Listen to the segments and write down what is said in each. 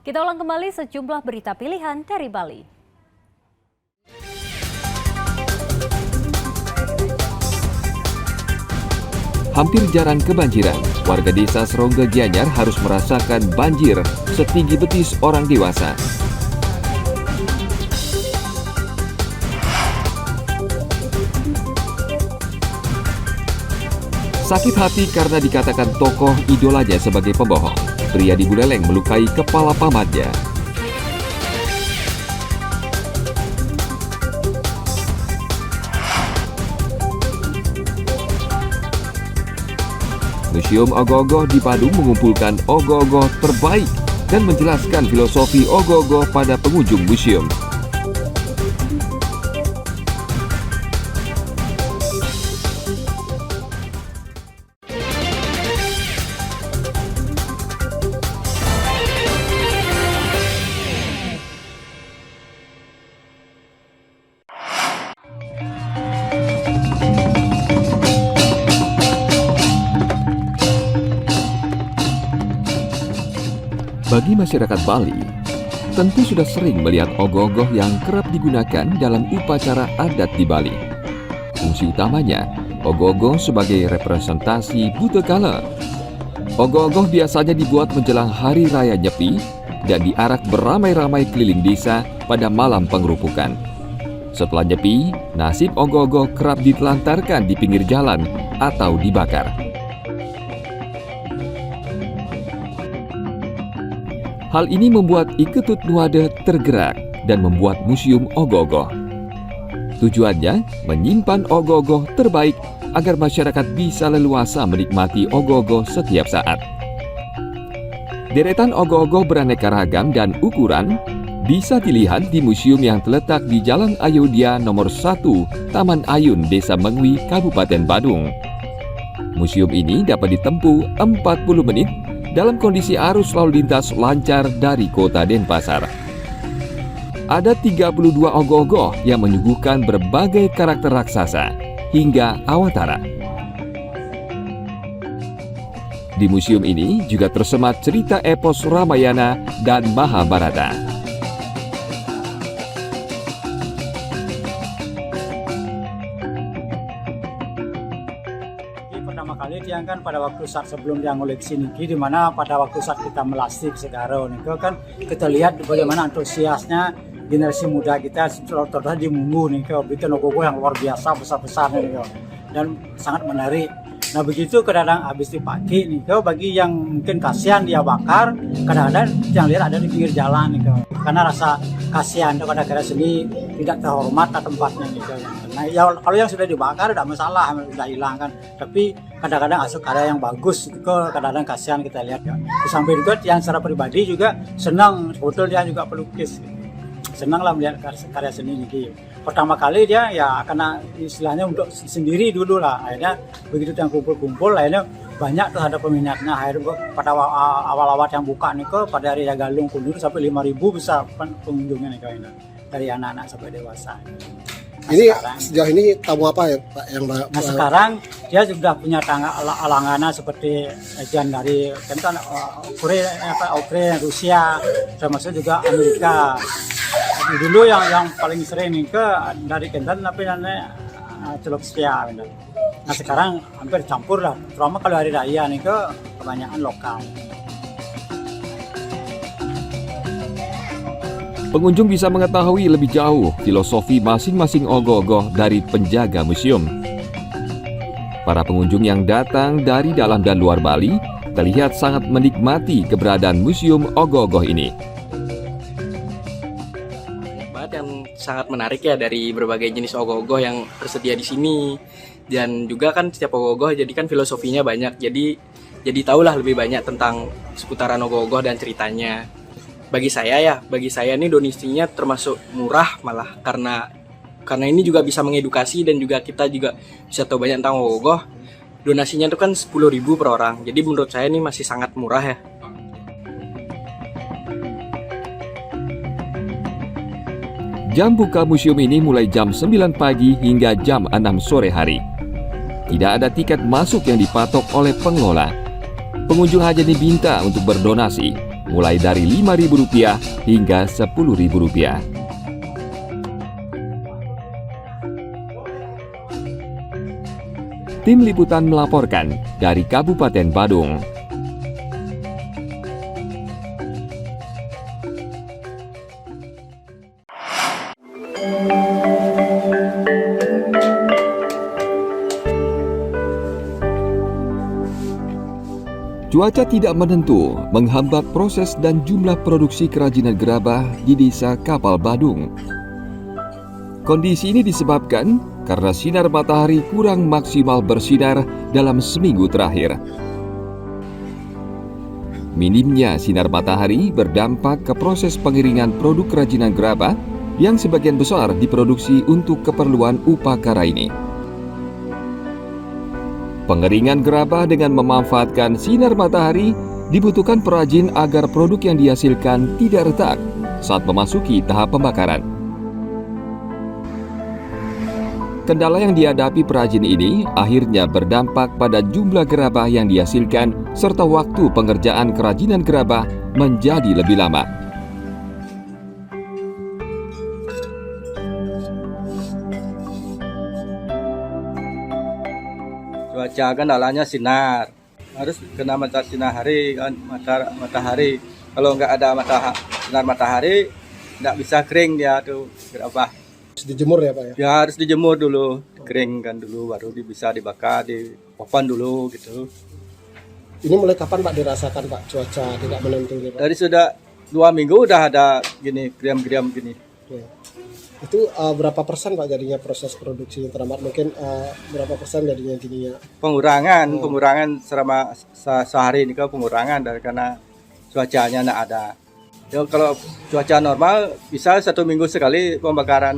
Kita ulang kembali sejumlah berita pilihan dari Bali. Hampir jarang kebanjiran, warga desa Serongga Gianyar harus merasakan banjir setinggi betis orang dewasa. Sakit hati karena dikatakan tokoh idolanya sebagai pembohong. Pria di Buleleng melukai kepala pamannya. Museum Ogoh-Ogoh di Badung mengumpulkan ogoh-ogoh terbaik dan menjelaskan filosofi ogoh-ogoh pada pengunjung museum. Bagi masyarakat Bali, tentu sudah sering melihat ogoh-ogoh yang kerap digunakan dalam upacara adat di Bali. Fungsi utamanya, ogoh-ogoh sebagai representasi buta kala. Ogoh-ogoh biasanya dibuat menjelang Hari Raya Nyepi dan diarak beramai-ramai keliling desa pada malam pengerupukan. Setelah Nyepi, nasib ogoh-ogoh kerap ditelantarkan di pinggir jalan atau dibakar. Hal ini membuat Iketut Nuade tergerak dan membuat Museum Ogoh-Ogoh. Tujuannya menyimpan ogoh-ogoh terbaik agar masyarakat bisa leluasa menikmati ogoh-ogoh setiap saat. Deretan ogoh-ogoh beraneka ragam dan ukuran bisa dilihat di museum yang terletak di Jalan Ayodhya nomor 1, Taman Ayun, Desa Mengwi, Kabupaten Badung. Museum ini dapat ditempuh 40 menit dalam kondisi arus lalu lintas lancar dari kota Denpasar. Ada 32 ogoh-ogoh yang menyuguhkan berbagai karakter raksasa hingga awatara. Di museum ini juga tersemat cerita epos Ramayana dan Mahabharata. Pertama kali dia kan pada waktu saat sebelum dia ngoleksi niki, di mana pada waktu saat kita melastik segaro niko kan kita lihat bagaimana antusiasnya generasi muda kita terutama di Munggu niko, bikin ogoh-ogoh yang luar biasa besar-besar niko dan sangat menarik. Nah begitu kadang-kadang habis dipakai niko, bagi yang mungkin kasihan dia bakar, kadang-kadang yang lihat ada di pinggir jalan niko, karena rasa kasihan kepada karya seni tidak terhormat tempatnya niko. Nah, ya, kalau yang sudah dibakar tidak masalah, sudah hilang kan. Tapi kadang-kadang asal karya yang bagus itu kadang-kadang kasihan kita lihat ya. Sampai juga yang secara pribadi juga senang, betul dia juga pelukis. Senang lah melihat karya seni ini. Pertama kali dia ya karena istilahnya untuk sendiri dulu lah. Akhirnya begitu yang kumpul-kumpul, akhirnya banyak terhadap peminatnya. Akhirnya pada awal-awal yang buka nih pada hari Galung Kundur sampai 5.000 bisa pengunjungnya nih dari anak-anak sampai dewasa. Nah, ini sekarang, sejauh ini tamu apa ya Pak yang nah sekarang dia sudah punya alangannya seperti legend dari kan Ukraina, Rusia, termasuk juga Amerika. Dulu yang paling sering nih dari Kentan tapi namanya Celoksia. Nah sekarang hampir campur lah, terutama kalau hari raya nih kebanyakan lokal. Pengunjung bisa mengetahui lebih jauh filosofi masing-masing ogoh-ogoh dari penjaga museum. Para pengunjung yang datang dari dalam dan luar Bali terlihat sangat menikmati keberadaan Museum Ogoh-Ogoh ini. Yang sangat menarik ya dari berbagai jenis ogoh-ogoh yang tersedia di sini, dan juga kan setiap ogoh-ogoh jadi kan filosofinya banyak, jadi tahulah lebih banyak tentang seputaran ogoh-ogoh dan ceritanya. Bagi saya ini donasinya termasuk murah malah karena ini juga bisa mengedukasi dan juga kita juga bisa tahu banyak tentang ogoh-ogoh. Donasinya itu kan 10.000 per orang, jadi menurut saya ini masih sangat murah ya. Jam buka museum ini mulai jam 9 pagi hingga jam 6 sore hari. Tidak ada tiket masuk yang dipatok oleh pengelola. Pengunjung hanya diminta untuk berdonasi mulai dari Rp5.000 hingga Rp10.000. Tim Liputan melaporkan dari Kabupaten Badung. Cuaca tidak menentu menghambat proses dan jumlah produksi kerajinan gerabah di Desa Kapal Badung. Kondisi ini disebabkan karena sinar matahari kurang maksimal bersinar dalam seminggu terakhir. Minimnya sinar matahari berdampak ke proses pengiringan produk kerajinan gerabah yang sebagian besar diproduksi untuk keperluan upacara ini. Pengeringan gerabah dengan memanfaatkan sinar matahari dibutuhkan perajin agar produk yang dihasilkan tidak retak saat memasuki tahap pembakaran. Kendala yang dihadapi perajin ini akhirnya berdampak pada jumlah gerabah yang dihasilkan serta waktu pengerjaan kerajinan gerabah menjadi lebih lama. Cuaca kendalanya sinar, harus kena matahari kan, matahari. Kalau nggak ada sinar matahari, nggak bisa kering dia tuh gerabah. Harus dijemur ya Pak ya? Ya harus dijemur dulu, dikeringkan dulu, baru bisa dibakar di oven dulu gitu. Ini mulai kapan Pak dirasakan Pak cuaca tidak menentu ini Pak? Dari sudah 2 minggu udah ada gini, geriam-geriam gini. Ya. Itu berapa persen Pak jadinya proses produksi yang terhambat? Mungkin berapa persen jadinya Pengurangan selama sehari ini kan pengurangan dari karena cuacanya nggak ada. Ya, kalau cuaca normal bisa 1 minggu sekali pembakaran.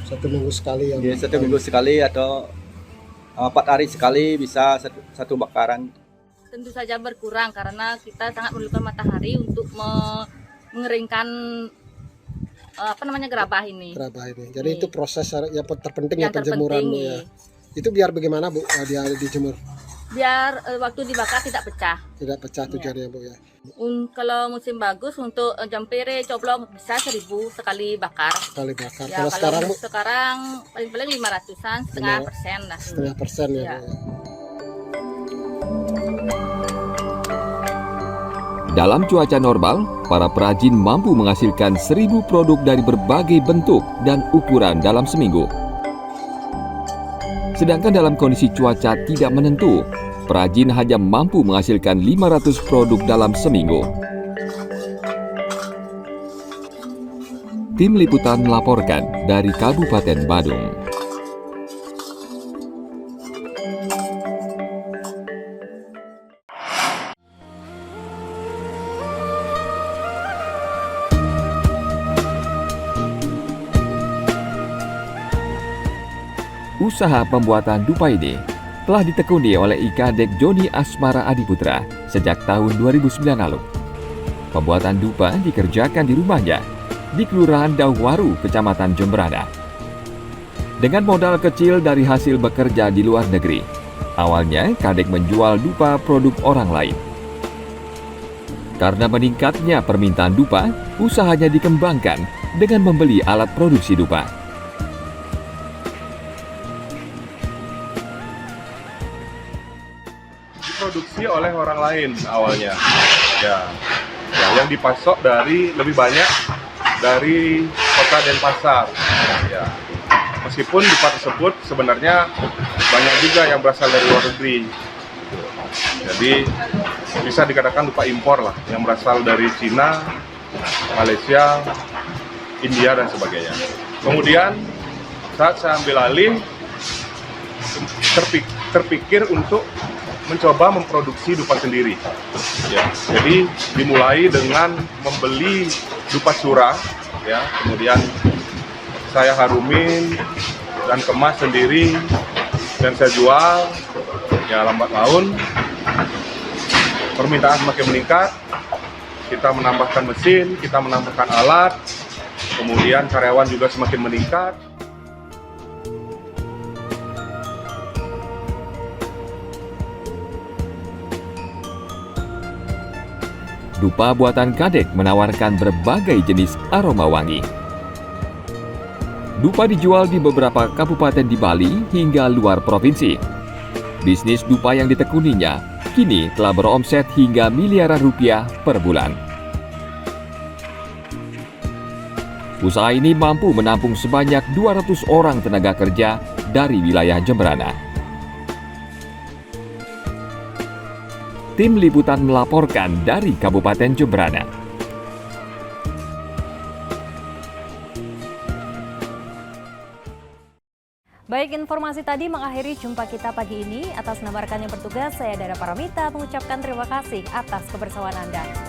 1 minggu sekali ya? Ya, 1 minggu sekali atau 4 hari sekali bisa satu bakaran. Tentu saja berkurang karena kita sangat memerlukan matahari untuk mengeringkan gerabah ini. Gerabah ini. Jadi Nih. itu proses yang terpenting ya Yang penjemuran terpenting, ya. Itu biar bagaimana Bu dia dijemur? Biar waktu dibakar tidak pecah. Tidak pecah Iya. tujuannya Bu ya. Kalau musim bagus untuk jempere coblong bisa 1.000 sekali bakar. Sekali bakar. Ya, Kalau sekarang Bu sekarang paling-paling 500-an, setengah persen lah. setengah persen ya, Ya. Bu ya. Dalam cuaca normal, para perajin mampu menghasilkan 1.000 produk dari berbagai bentuk dan ukuran dalam seminggu. Sedangkan dalam kondisi cuaca tidak menentu, perajin hanya mampu menghasilkan 500 produk dalam seminggu. Tim Liputan melaporkan dari Kabupaten Badung. Usaha pembuatan dupa ini telah ditekuni oleh Ikadek Joni Asmara Adiputra sejak tahun 2009 lalu. Pembuatan dupa dikerjakan di rumahnya di Kelurahan Dauwaru, Kecamatan Jemberana. Dengan modal kecil dari hasil bekerja di luar negeri, awalnya Kadek menjual dupa produk orang lain. Karena meningkatnya permintaan dupa, usahanya dikembangkan dengan membeli alat produksi dupa. Diproduksi oleh orang lain awalnya, ya yang dipasok dari lebih banyak dari kota Denpasar. Ya, meskipun dupa tersebut sebenarnya banyak juga yang berasal dari luar negeri. Jadi bisa dikatakan dupa impor lah, yang berasal dari Cina, Malaysia, India dan sebagainya. Kemudian saat saya ambil alih, terpikir untuk mencoba memproduksi dupa sendiri. Ya, jadi dimulai dengan membeli dupa curah, ya, kemudian saya harumin dan kemas sendiri dan saya jual. Ya, lambat laun permintaan semakin meningkat. Kita menambahkan mesin, kita menambahkan alat, kemudian karyawan juga semakin meningkat. Dupa buatan Kadek menawarkan berbagai jenis aroma wangi. Dupa dijual di beberapa kabupaten di Bali hingga luar provinsi. Bisnis dupa yang ditekuninya kini telah beromset hingga miliaran rupiah per bulan. Usaha ini mampu menampung sebanyak 200 orang tenaga kerja dari wilayah Jemberana. Tim Liputan melaporkan dari Kabupaten Jemberana. Baik, informasi tadi mengakhiri jumpa kita pagi ini. Atas nama rekan yang bertugas, saya Dara Paramita mengucapkan terima kasih atas kebersamaan Anda.